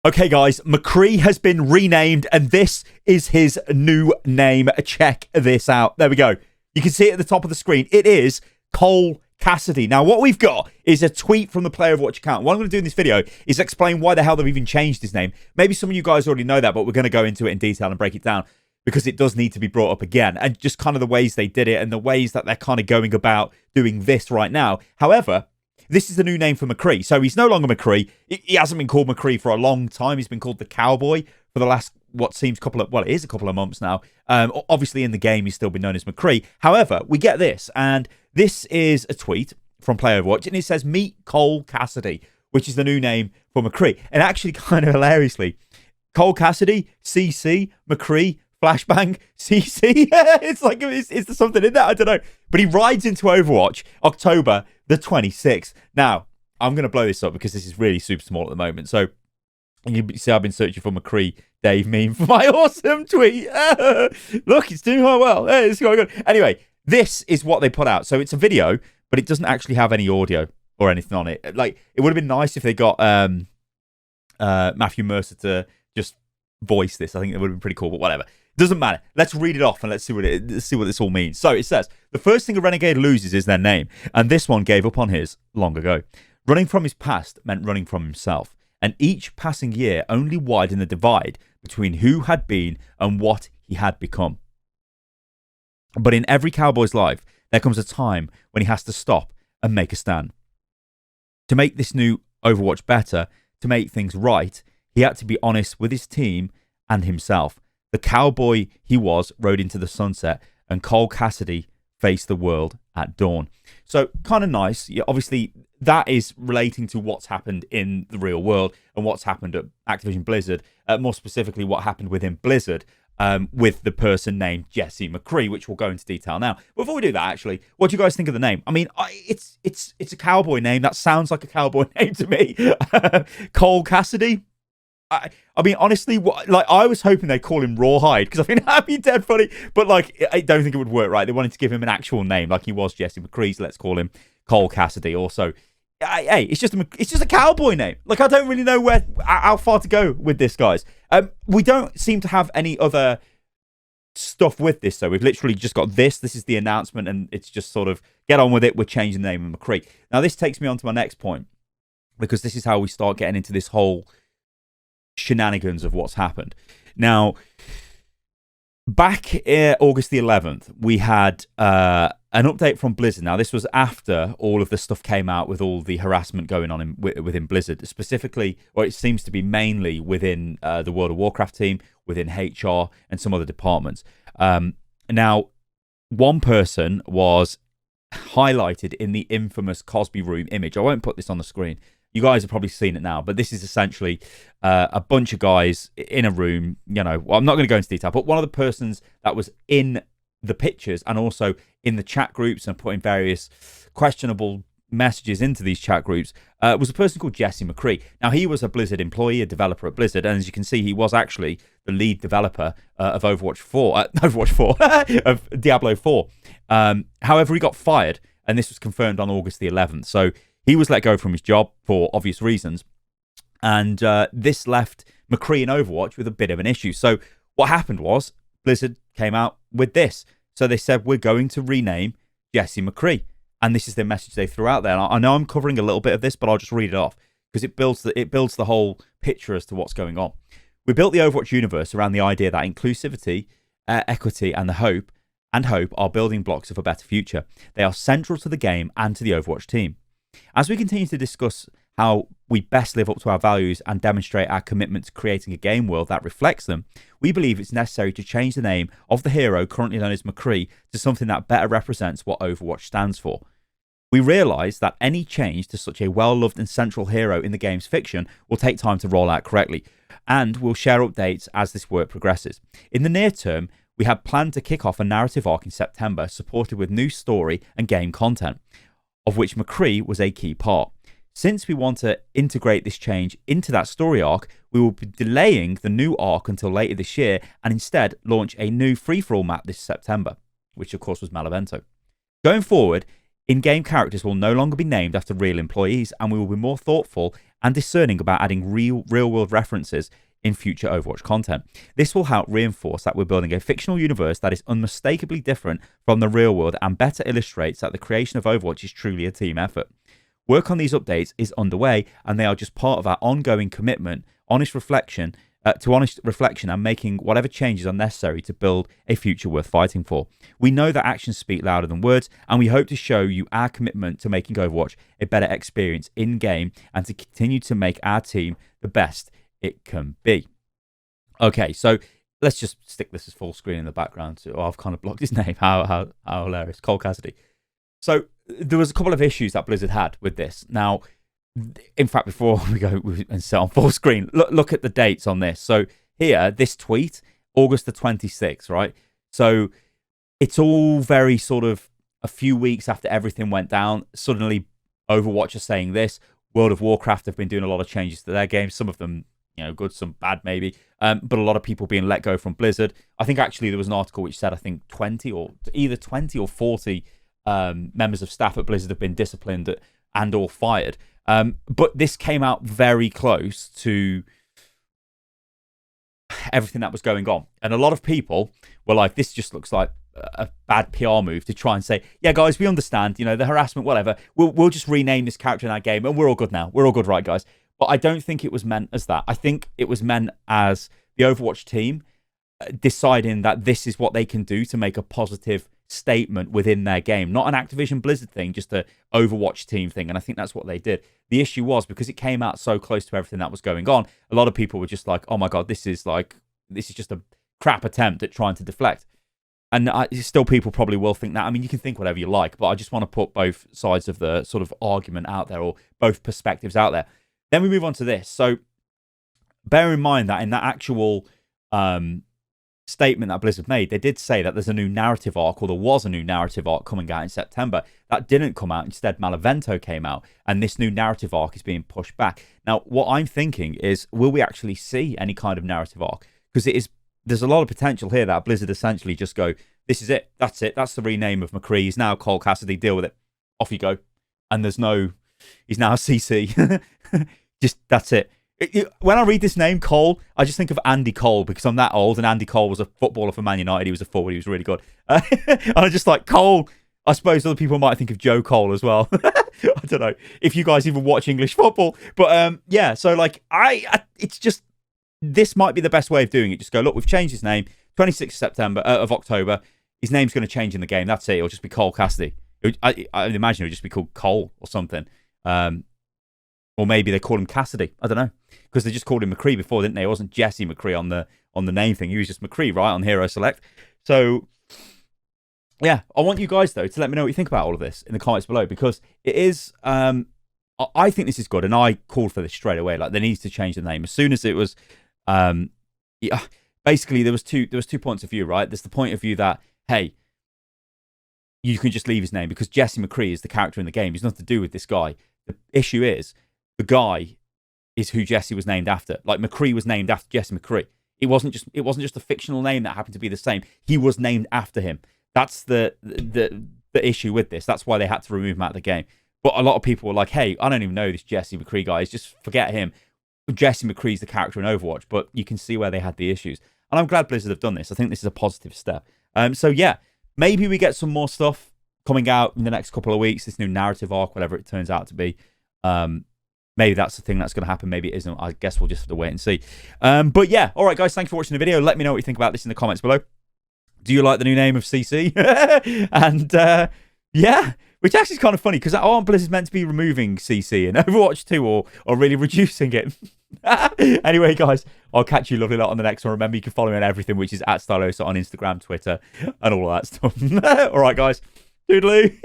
Okay, guys, McCree has been renamed, and this is his new name. Check this out. There we go. You can see it at the top of the screen. It is Cole Cassidy. Now, what we've got is a tweet from the Player Overwatch account. What I'm going to do in this video is explain why the hell they've even changed his name. Maybe some of you guys already know that, but we're going to go into it in detail and break it down because it does need to be brought up again, and just kind of the ways they did it and the ways that they're kind of going about doing this right now. However, this is the new name for McCree. So he's no longer McCree. He hasn't been called McCree for a long time. He's been called the Cowboy for the last, what seems it is a couple of months now. Obviously, in the game, he's still been known as McCree. However, we get this, and this is a tweet from Player Overwatch, and it says, "Meet Cole Cassidy," which is the new name for McCree. And actually, kind of hilariously, Cole Cassidy, CC, McCree, Flashbang, CC. It's like, is there something in that? I don't know. But he rides into Overwatch October the 26th. Now, I'm going to blow this up because this is really super small at the moment. So, you see, I've been searching for McCree Dave meme for my awesome tweet. Look, it's doing quite well. Hey, it's going good. Anyway, this is what they put out. So, it's a video, but it doesn't actually have any audio or anything on it. Like, it would have been nice if they got Matthew Mercer to just voice this. I think it would have been pretty cool, but whatever. Doesn't matter. Let's read it off and let's see what this all means. So it says, the first thing a renegade loses is their name, and this one gave up on his long ago. Running from his past meant running from himself, and each passing year only widened the divide between who had been and what he had become. But in every cowboy's life, there comes a time when he has to stop and make a stand. To make this new Overwatch better, to make things right, he had to be honest with his team and himself. The cowboy he was rode into the sunset, and Cole Cassidy faced the world at dawn. So kind of nice. Yeah, obviously, that is relating to what's happened in the real world and what's happened at Activision Blizzard. More specifically, what happened within Blizzard with the person named Jesse McCree, which we'll go into detail now. Before we do that, actually, what do you guys think of the name? I mean, it's a cowboy name. That sounds like a cowboy name to me. Cole Cassidy. I mean, honestly, I was hoping they'd call him Rawhide because I think that'd be dead funny. But I don't think it would work right. They wanted to give him an actual name, like he was Jesse McCree. So let's call him Cole Cassidy. Also, hey, it's just a cowboy name. Like, I don't really know how far to go with this, guys. We don't seem to have any other stuff with this, so we've literally just got this. This is the announcement, and it's just sort of get on with it. We're changing the name of McCree. Now, this takes me on to my next point because this is how we start getting into this whole shenanigans of what's happened. Now, back August the 11th, we had an update from Blizzard. Now, this was after all of the stuff came out with all the harassment going on within Blizzard, specifically, or it seems to be mainly within the World of Warcraft team, within HR, and some other departments. Now, one person was highlighted in the infamous Cosby Room image. I won't put this on the screen. You guys have probably seen it now, but this is essentially a bunch of guys in a room. You know, well, I'm not going to go into detail, but one of the persons that was in the pictures and also in the chat groups and putting various questionable messages into these chat groups was a person called Jesse McCree. Now, he was a Blizzard employee, a developer at Blizzard, and as you can see, he was actually the lead developer of Overwatch 4, of Diablo 4. However, he got fired, and this was confirmed on August the 11th. So he was let go from his job for obvious reasons, and this left McCree in Overwatch with a bit of an issue. So what happened was Blizzard came out with this. So they said, we're going to rename Jesse McCree, and this is the message they threw out there. And I know I'm covering a little bit of this, but I'll just read it off because it builds the whole picture as to what's going on. We built the Overwatch universe around the idea that inclusivity, equity, and hope are building blocks of a better future. They are central to the game and to the Overwatch team. As we continue to discuss how we best live up to our values and demonstrate our commitment to creating a game world that reflects them, we believe it's necessary to change the name of the hero currently known as McCree to something that better represents what Overwatch stands for. We realise that any change to such a well-loved and central hero in the game's fiction will take time to roll out correctly, and we'll share updates as this work progresses. In the near term, we had planned to kick off a narrative arc in September supported with new story and game content, of which McCree was a key part. Since we want to integrate this change into that story arc, we will be delaying the new arc until later this year and instead launch a new free-for-all map this September, which of course was Malavento. Going forward, in-game characters will no longer be named after real employees, and we will be more thoughtful and discerning about adding real-world references in future Overwatch content. This will help reinforce that we're building a fictional universe that is unmistakably different from the real world and better illustrates that the creation of Overwatch is truly a team effort. Work on these updates is underway, and they are just part of our ongoing commitment, honest reflection and making whatever changes are necessary to build a future worth fighting for. We know that actions speak louder than words, and we hope to show you our commitment to making Overwatch a better experience in-game and to continue to make our team the best it can be. Okay, so let's just stick this as full screen in the background. So I've kind of blocked his name. How hilarious. Cole Casidy. So there was a couple of issues that Blizzard had with this. Now, in fact, before we go and set on full screen, look at the dates on this. So here, this tweet, August the 26th, right? So it's all very sort of a few weeks after everything went down. Suddenly, Overwatch are saying this. World of Warcraft have been doing a lot of changes to their games. Some of them, good, some bad maybe. But a lot of people being let go from Blizzard. I think actually there was an article which said, I think either 20 or 40 members of staff at Blizzard have been disciplined and or fired. But this came out very close to everything that was going on. And a lot of people were like, this just looks like a bad PR move to try and say, yeah, guys, we understand, the harassment, whatever. We'll just rename this character in our game and we're all good now. We're all good, right, guys? But I don't think it was meant as that. I think it was meant as the Overwatch team deciding that this is what they can do to make a positive statement within their game, not an Activision Blizzard thing, just a Overwatch team thing. And I think that's what they did. The issue was because it came out so close to everything that was going on, a lot of people were just like, oh my god, this is just a crap attempt at trying to deflect. And still people probably will think that. I mean, you can think whatever you like, but I just want to put both sides of the sort of argument out there, or both perspectives out there. Then we move on to this. So bear in mind that in that actual statement that Blizzard made, they did say that there's a new narrative arc, or there was a new narrative arc coming out in September. That didn't come out. Instead, Malavento came out, and this new narrative arc is being pushed back. Now, what I'm thinking is, will we actually see any kind of narrative arc? Because there's a lot of potential here that Blizzard essentially just go, this is it. That's the rename of McCree. He's now Cole Cassidy. Deal with it. Off you go. And he's now CC. Just, that's it. When I read this name, Cole, I just think of Andy Cole, because I'm that old, and Andy Cole was a footballer for Man United. He was a forward. He was really good. And I'm just like, Cole. I suppose other people might think of Joe Cole as well. I don't know if you guys even watch English football. But yeah, so like, it's just, this might be the best way of doing it. Just go, look, we've changed his name. 26th of October. His name's going to change in the game. That's it. It'll just be Cole Cassidy. I imagine it would just be called Cole or something. Or maybe they call him Cassidy. I don't know. Because they just called him McCree before, didn't they? It wasn't Jesse McCree on the name thing. He was just McCree, right, on Hero Select. So, yeah. I want you guys, though, to let me know what you think about all of this in the comments below. Because it is... I think this is good. And I called for this straight away. Like, they needs to change the name. As soon as it was... yeah, basically, there was two points of view, right? There's the point of view that, hey, you can just leave his name because Jesse McCree is the character in the game. He's nothing to do with this guy. The issue is, the guy is who Jesse was named after. Like, McCree was named after Jesse McCree. It wasn't just a fictional name that happened to be the same. He was named after him. That's the issue with this. That's why they had to remove him out of the game. But a lot of people were like, hey, I don't even know this Jesse McCree guy. Just forget him. Jesse McCree's the character in Overwatch. But you can see where they had the issues. And I'm glad Blizzard have done this. I think this is a positive step. So yeah, maybe we get some more stuff coming out in the next couple of weeks. This new narrative arc, whatever it turns out to be. Maybe that's the thing that's going to happen. Maybe it isn't. I guess we'll just have to wait and see. But yeah, all right, guys. Thank you for watching the video. Let me know what you think about this in the comments below. Do you like the new name of CC? And yeah, which actually is kind of funny because aren't Blizzard meant to be removing CC in Overwatch 2 or really reducing it? Anyway, guys, I'll catch you lovely lot on the next one. Remember, you can follow me on everything, which is @Stylosa on Instagram, Twitter, and all of that stuff. All right, guys. Toodaloo.